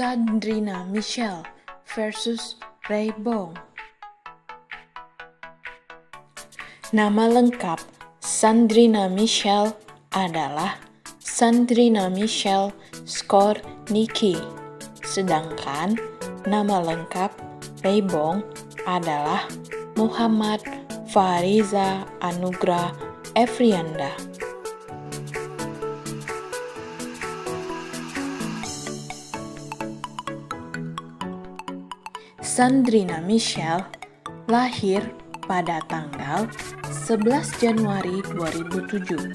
Sandrina Michelle versus Ray Bong. Nama lengkap Sandrina Michelle adalah Sandrina Michelle Skornicki, sedangkan nama lengkap Ray Bong adalah Muhammad Fariza Anugrah Efrianda. Sandrina Michelle lahir pada tanggal 11 Januari 2007,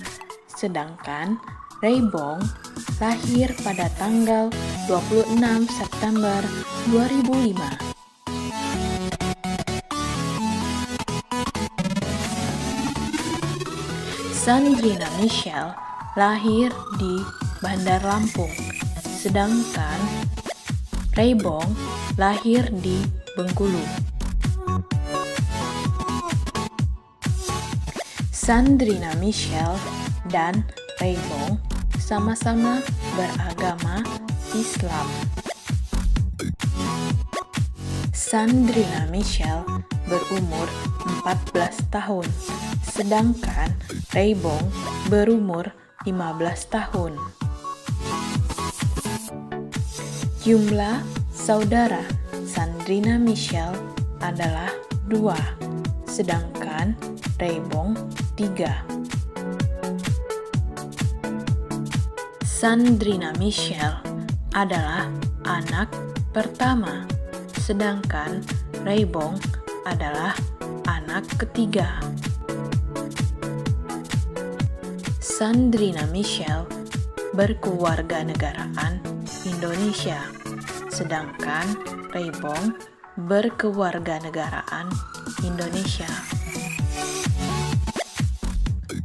sedangkan Ray Bong lahir pada tanggal 26 September 2005. Sandrina Michelle lahir di Bandar Lampung, sedangkan Ray Bong lahir di Bengkulu. Sandrina Michelle dan Ray Bong sama-sama beragama Islam. Sandrina Michelle berumur 14 tahun, sedangkan Ray Bong berumur 15 tahun. Jumlah saudara Sandrina Michelle adalah 2, sedangkan Ray Bong 3. Sandrina Michelle adalah anak pertama, sedangkan Ray Bong adalah anak ketiga. Sandrina Michelle berkewarganegaraan Indonesia, sedangkan Ray Bong berkewarganegaraan Indonesia.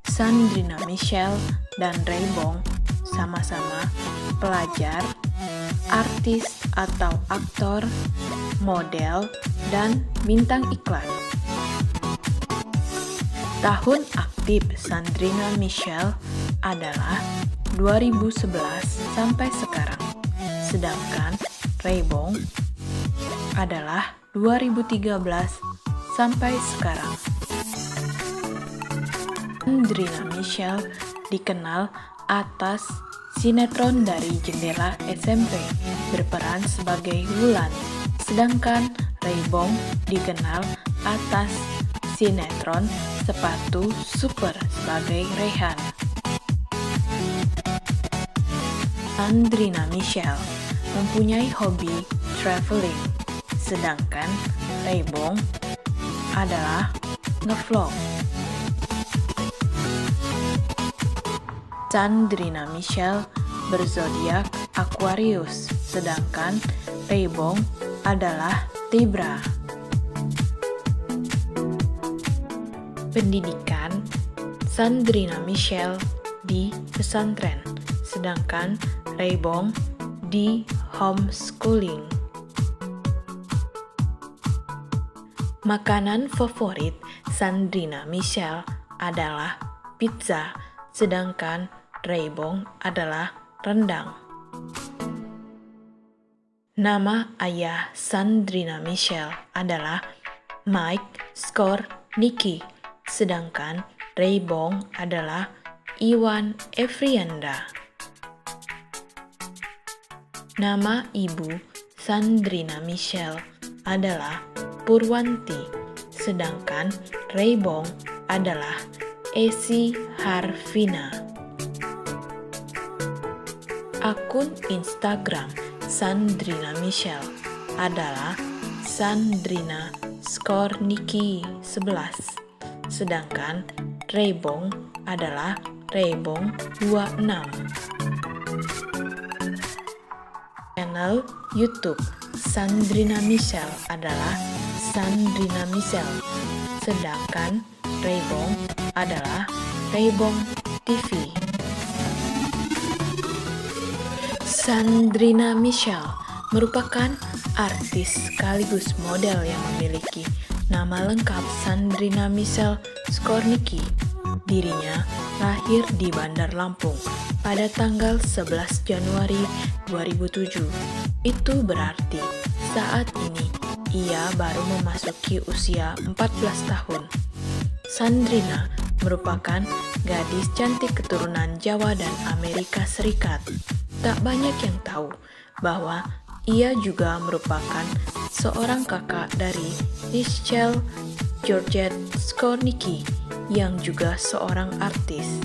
Sandrina Michelle dan Ray Bong sama-sama pelajar, artis atau aktor, model, dan bintang iklan. Tahun aktif Sandrina Michelle adalah 2011 sampai sekarang, sedangkan Ray Bong adalah 2013 sampai sekarang. Sandrina Michelle dikenal atas sinetron dari Jendela SMP berperan sebagai Wulan, sedangkan Ray Bong dikenal atas sinetron Sepatu Super sebagai Rehan. Sandrina Michelle mempunyai hobi traveling, sedangkan Ray Bong adalah ngevlog. Sandrina Michelle berzodiak Aquarius, sedangkan Ray Bong adalah Libra. Pendidikan Sandrina Michelle di pesantren, sedangkan Ray Bong di homeschooling. Makanan favorit Sandrina Michelle adalah pizza, sedangkan Ray Bong adalah rendang. Nama ayah Sandrina Michelle adalah Mike Skornicki, sedangkan Ray Bong adalah Iwan Efrianda. Nama ibu Sandrina Michelle adalah Purwanti, sedangkan Ray Bong adalah Esi Harvina. Akun Instagram Sandrina Michelle adalah Sandrina Skornicki 11, sedangkan Ray Bong adalah Ray Bong 26. Channel YouTube Sandrina Michelle adalah Sandrina Michelle, sedangkan Ray Bong adalah Ray Bong TV. Sandrina Michelle merupakan artis sekaligus model yang memiliki nama lengkap Sandrina Michelle Skornicki. Dirinya lahir di Bandar Lampung pada tanggal 11 Januari 2007. Itu berarti saat ini ia baru memasuki usia 14 tahun. Sandrina merupakan gadis cantik keturunan Jawa dan Amerika Serikat. Tak banyak yang tahu bahwa ia juga merupakan seorang kakak dari Nichelle Georgette Skornicki yang juga seorang artis.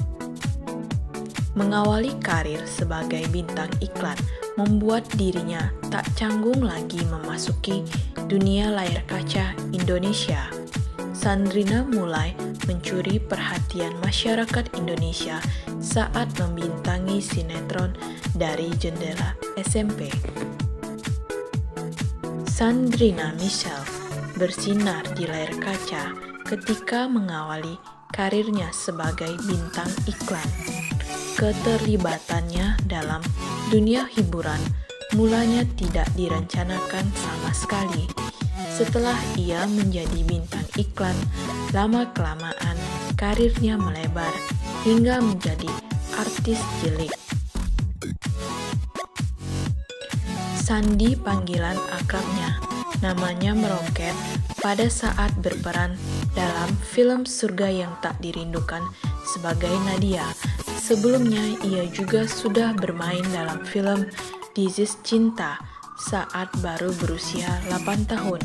Mengawali karir sebagai bintang iklan membuat dirinya tak canggung lagi memasuki dunia layar kaca Indonesia. Sandrina mulai mencuri perhatian masyarakat Indonesia saat membintangi sinetron Dari Jendela SMP. Sandrina Michelle bersinar di layar kaca ketika mengawali karirnya sebagai bintang iklan. Keterlibatannya dalam dunia hiburan mulanya tidak direncanakan sama sekali. Setelah ia menjadi bintang iklan, lama-kelamaan karirnya melebar hingga menjadi artis cilik. Sandi panggilan akrabnya, namanya meroket pada saat berperan dalam film Surga Yang Tak Dirindukan sebagai Nadia. Sebelumnya ia juga sudah bermain dalam film This Is Cinta saat baru berusia 8 tahun.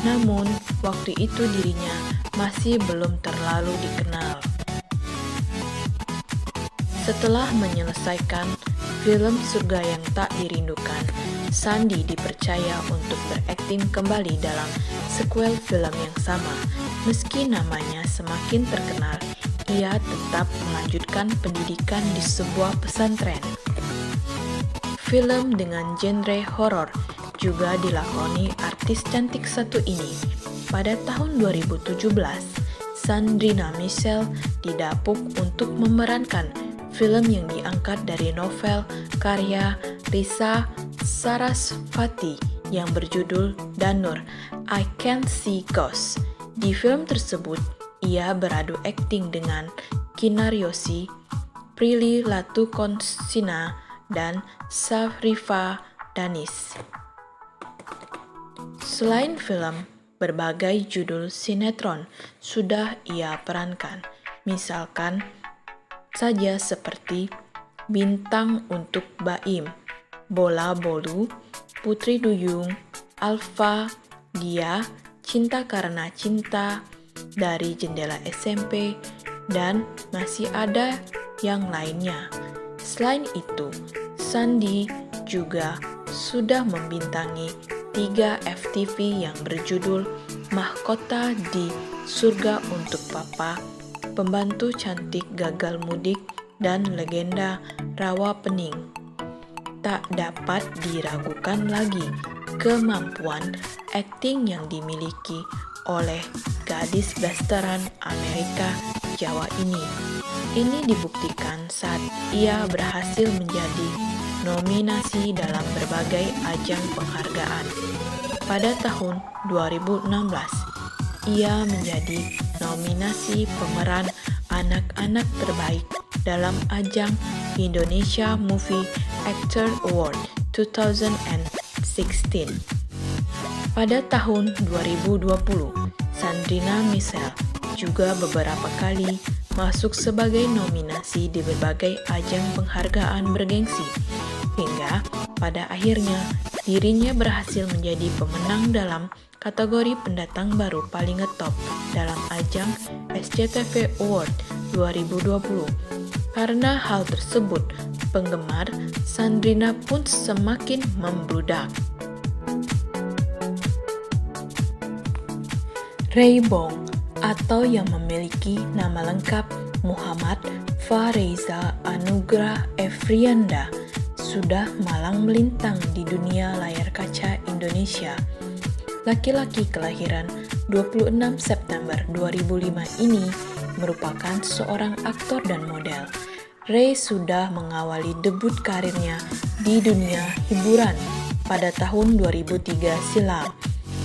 Namun, waktu itu dirinya masih belum terlalu dikenal. Setelah menyelesaikan film Surga Yang Tak Dirindukan, Sandi dipercaya untuk berakting kembali dalam sequel film yang sama. Meski namanya semakin terkenal, ia tetap melanjutkan pendidikan di sebuah pesantren. Film dengan genre horor juga dilakoni artis cantik satu ini. Pada tahun 2017, Sandrina Michelle didapuk untuk memerankan film yang diangkat dari novel karya Risa Sarasvati yang berjudul Danur, I Can't See Ghosts. Di film tersebut, ia beradu akting dengan Kinar Yosi, Prilly Latukonsina, dan Safrifa Danis. Selain film, berbagai judul sinetron sudah ia perankan, misalkan saja seperti Bintang Untuk Baim, Bola Bolu, Putri Duyung, Alfa, Dia, Cinta Karena Cinta, Dari Jendela SMP, dan masih ada yang lainnya. Selain itu, Sandi juga sudah membintangi 3 FTV yang berjudul Mahkota di Surga Untuk Papa, Pembantu Cantik Gagal Mudik, dan Legenda Rawa Pening. Tak dapat diragukan lagi kemampuan akting yang dimiliki oleh gadis blasteran Amerika Jawa ini. Ini dibuktikan saat ia berhasil menjadi nominasi dalam berbagai ajang penghargaan. Pada tahun 2016, ia menjadi nominasi pemeran anak-anak terbaik dalam ajang Indonesia Movie Actor Award 2016. Pada tahun 2020, Sandrina Michelle juga beberapa kali masuk sebagai nominasi di berbagai ajang penghargaan bergengsi, hingga pada akhirnya dirinya berhasil menjadi pemenang dalam kategori pendatang baru paling ngetop dalam ajang SCTV Award 2020. Karena hal tersebut, penggemar Sandrina pun semakin membludak. Ray Bong, atau yang memiliki nama lengkap Muhammad Fareza Anugrah Efrianda, sudah malang melintang di dunia layar kaca Indonesia. Laki-laki kelahiran 26 September 2005 ini merupakan seorang aktor dan model. Ray sudah mengawali debut karirnya di dunia hiburan pada tahun 2003 silam.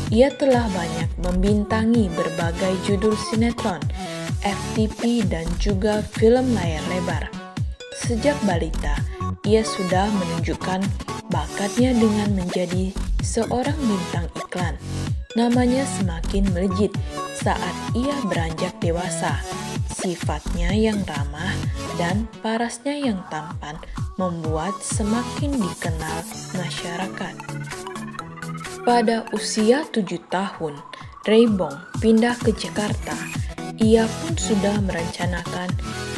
Ia telah banyak membintangi berbagai judul sinetron, FTV, dan juga film layar lebar. Sejak balita, ia sudah menunjukkan bakatnya dengan menjadi seorang bintang iklan. Namanya semakin melejit saat ia beranjak dewasa. Sifatnya yang ramah dan parasnya yang tampan membuat semakin dikenal masyarakat. Pada usia 7 tahun, Ray Bong pindah ke Jakarta. Ia pun sudah merencanakan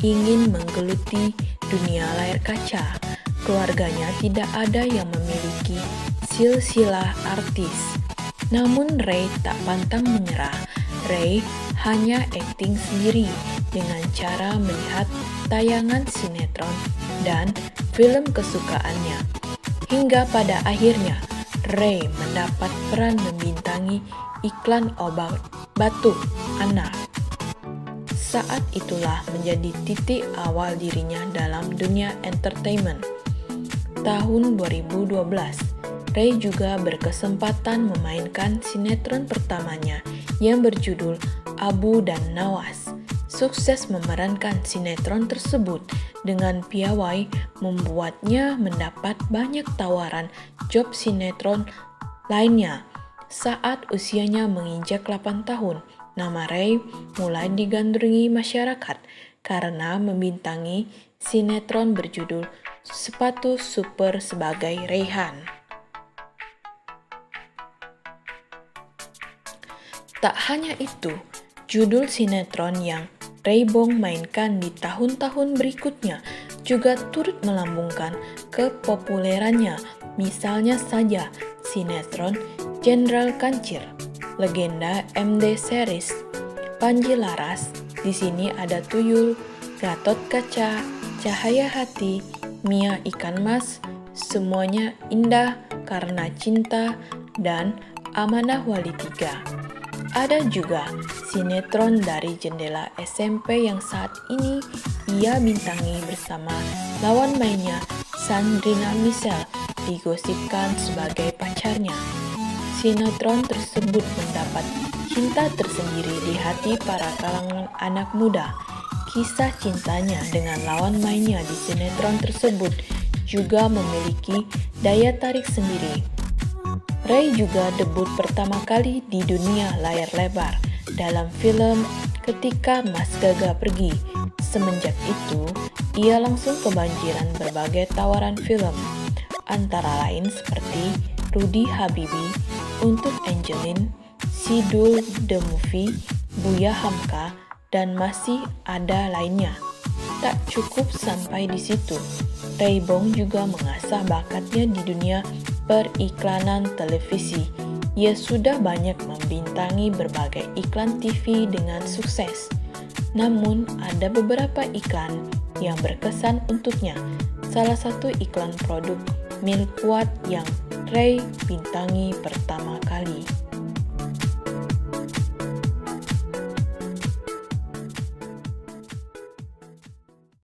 ingin menggeluti dunia layar kaca. Keluarganya tidak ada yang memiliki silsilah artis. Namun Ray tak pantang menyerah. Ray hanya akting sendiri dengan cara melihat tayangan sinetron dan film kesukaannya. Hingga pada akhirnya, Ray mendapat peran membintangi iklan obat batuk anak. Saat itulah menjadi titik awal dirinya dalam dunia entertainment. Tahun 2012, Ray juga berkesempatan memainkan sinetron pertamanya yang berjudul Abu dan Nawas. Sukses memerankan sinetron tersebut dengan piawai membuatnya mendapat banyak tawaran job sinetron lainnya. Saat usianya menginjak 8 tahun, nama Ray mulai digandrungi masyarakat karena membintangi sinetron berjudul Sepatu Super sebagai Rayhan. Tak hanya itu, judul sinetron yang Ray Bong mainkan di tahun-tahun berikutnya juga turut melambungkan kepopulerannya. Misalnya saja sinetron Jenderal Kancil, Legenda MD Series, Panji Laras, Di Sini Ada Tuyul, Gatot Kaca, Cahaya Hati, Mia Ikan Mas, Semuanya Indah Karena Cinta, dan Amanah Wali 3. Ada juga sinetron Dari Jendela SMP yang saat ini ia bintangi bersama lawan mainnya Sandrina Michelle, digosipkan sebagai pacarnya. Sinetron tersebut mendapat cinta tersendiri di hati para kalangan anak muda. Kisah cintanya dengan lawan mainnya di sinetron tersebut juga memiliki daya tarik sendiri. Ray juga debut pertama kali di dunia layar lebar dalam film Ketika Mas Gaga Pergi. Semenjak itu, ia langsung kebanjiran berbagai tawaran film, antara lain seperti Rudy Habibie, Untuk Angeline, Sidul The Movie, Buya Hamka, dan masih ada lainnya. Tak cukup sampai di situ, Ray Bong juga mengasah bakatnya di dunia periklanan televisi. Ia sudah banyak membintangi berbagai iklan TV dengan sukses. Namun, ada beberapa iklan yang berkesan untuknya. Salah satu iklan produk Milk Kuat yang Ray bintangi pertama kali.